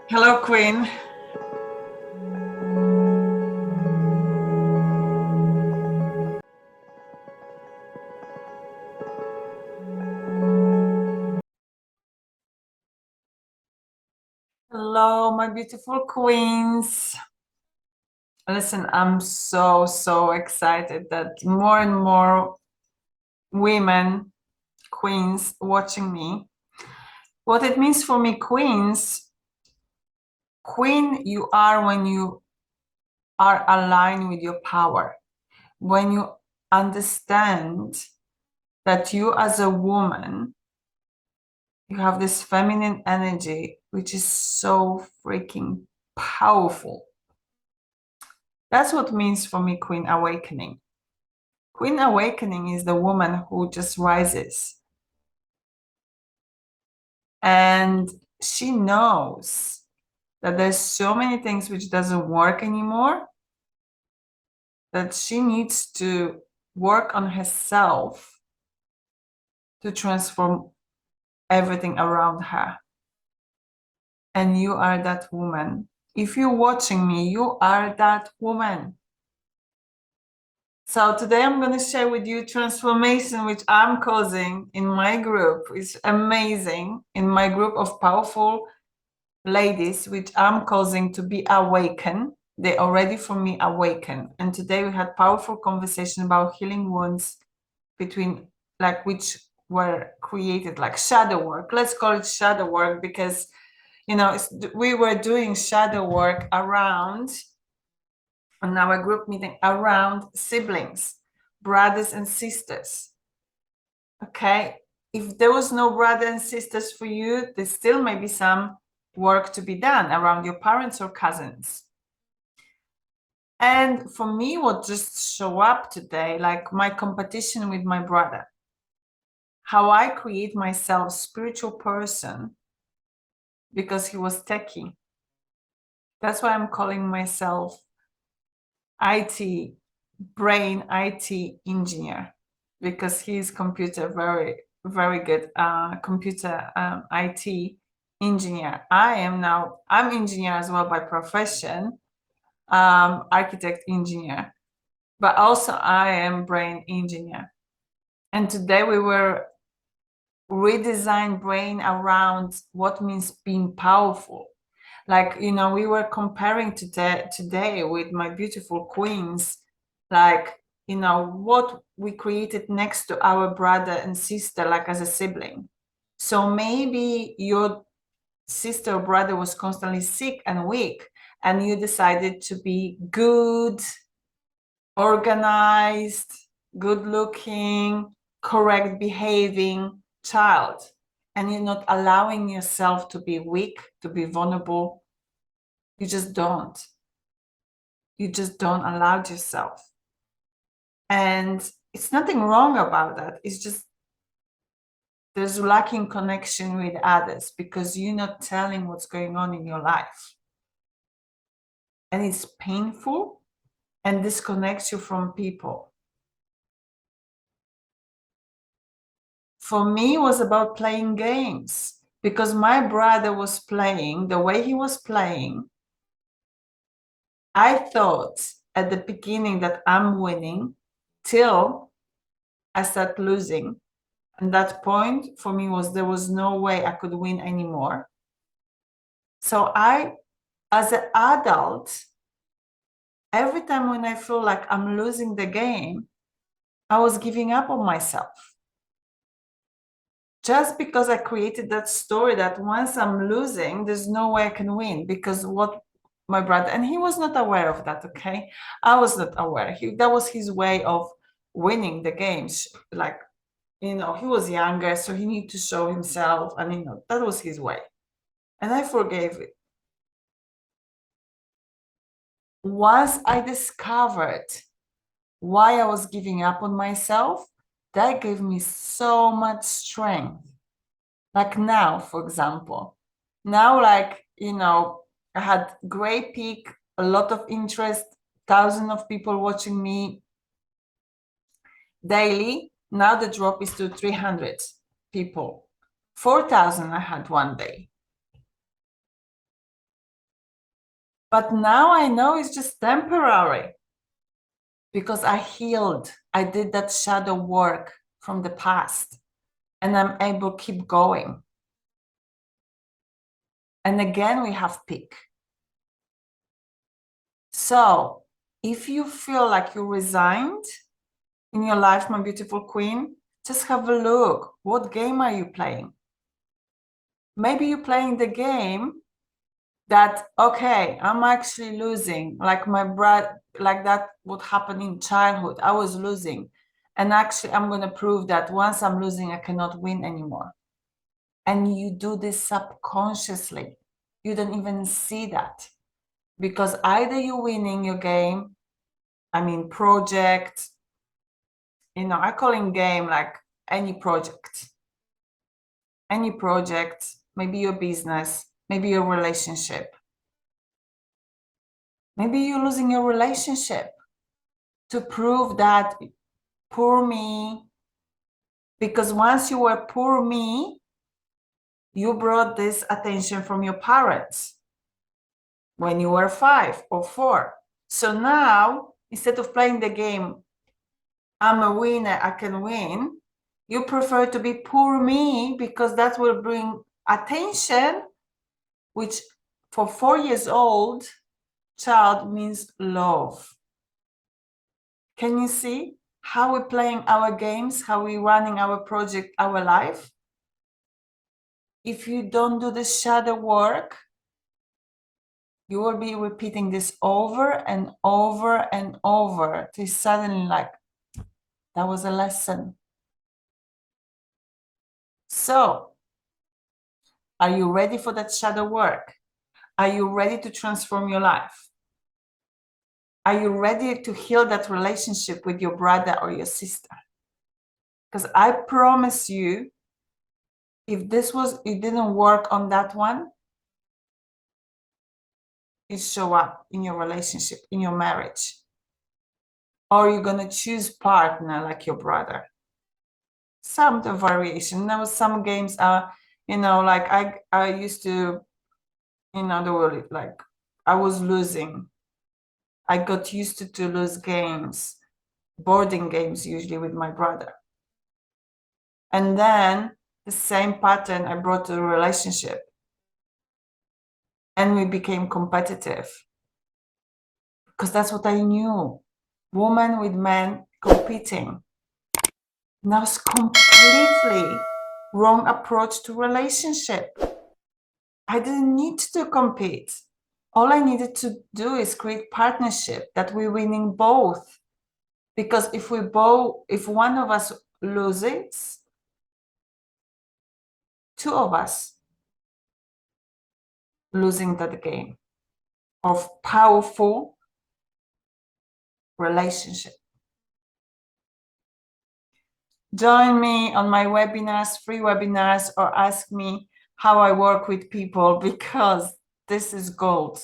Hello, Queen. Hello, my beautiful queens. Listen, I'm so excited that more and more women, queens, watching me. What it means for me, queens, queen, you are when you are aligned with your power, when you understand that you as a woman, you have this feminine energy, which is so freaking powerful. That's what means for me, Queen Awakening. Queen Awakening is the woman who just rises and she knows that there's so many things which doesn't work anymore, that she needs to work on herself to transform everything around her. And you are that woman. If you're watching me, you are that woman. So today I'm going to share with you transformation which I'm causing in my group. It's amazing. In my group of powerful ladies, which I'm causing to be awakened. They already for me awakened. And today we had powerful conversation about healing wounds between like which were created like shadow work. Let's call it shadow work because we were doing shadow work around on our group meeting around siblings, brothers and sisters. Okay, if there was no brother and sisters for you, there still may be some work to be done around your parents or cousins. And for me, what just show up today, like my competition with my brother, how I create myself spiritual person because he was techie. That's why I'm calling myself IT brain IT engineer because he's computer very good computer IT engineer. I'm engineer as well by profession, architect engineer, but also I am brain engineer. And today we were redesign brain around what means being powerful. Like, we were comparing today with my beautiful queens, like, what we created next to our brother and sister, like as a sibling. So maybe your sister or brother was constantly sick and weak, and you decided to be good, organized, good looking, correct behaving child, and you're not allowing yourself to be weak, to be vulnerable. You just don't. You just don't allow yourself. And it's nothing wrong about that. It's just there's lacking connection with others because you're not telling what's going on in your life. And it's painful and disconnects you from people. For me, it was about playing games because my brother was playing the way he was playing. I thought at the beginning that I'm winning till I start losing. And that point for me was there was no way I could win anymore. So as an adult, every time when I feel like I'm losing the game, I was giving up on myself. Just because I created that story that once I'm losing, there's no way I can win because what my brother, and he was not aware of that, okay? I was not aware. That was his way of winning the games. Like, he was younger, so he needed to show himself, and that was his way. And I forgave it. Once I discovered why I was giving up on myself, that gave me so much strength. Like now, for example, now, like, I had great peak, a lot of interest, thousands of people watching me daily. Now the drop is to 300 people. 4,000 I had one day. But now I know it's just temporary because I healed. I did that shadow work from the past and I'm able to keep going. And again, we have peak. So if you feel like you resigned in your life, my beautiful queen, just have a look. What game are you playing? Maybe you're playing the game that, okay, I'm actually losing, like my brother, like that would happen in childhood. I was losing. And actually, I'm going to prove that once I'm losing, I cannot win anymore. And you do this subconsciously. You don't even see that. Because either you're winning your game, I mean, project, I call it game like any project, maybe your business, maybe your relationship. Maybe you're losing your relationship to prove that poor me, because once you were poor me, you brought this attention from your parents when you were 5 or 4. So now, instead of playing the game, I'm a winner, I can win, you prefer to be poor me because that will bring attention, which for 4 years old child means love. Can you see how we're playing our games, how we're running our project, our life? If you don't do the shadow work, you will be repeating this over and over and over till suddenly like, that was a lesson. So, are you ready for that shadow work? Are you ready to transform your life? Are you ready to heal that relationship with your brother or your sister? Because I promise you, if it didn't work on that one, it show up in your relationship, in your marriage. Or you're going to choose partner like your brother. Some the variation. Now some games are, like I used to, the word like I was losing. I got used to lose games, boarding games usually with my brother. And then the same pattern I brought to the relationship. And we became competitive. Because that's what I knew. Woman with men competing. Now it's completely wrong approach to relationship. I didn't need to compete. All I needed to do is create partnership that we're winning both. Because if one of us loses, two of us losing that game of powerful relationship. Join me on my webinars, free webinars, or ask me how I work with people, because this is gold.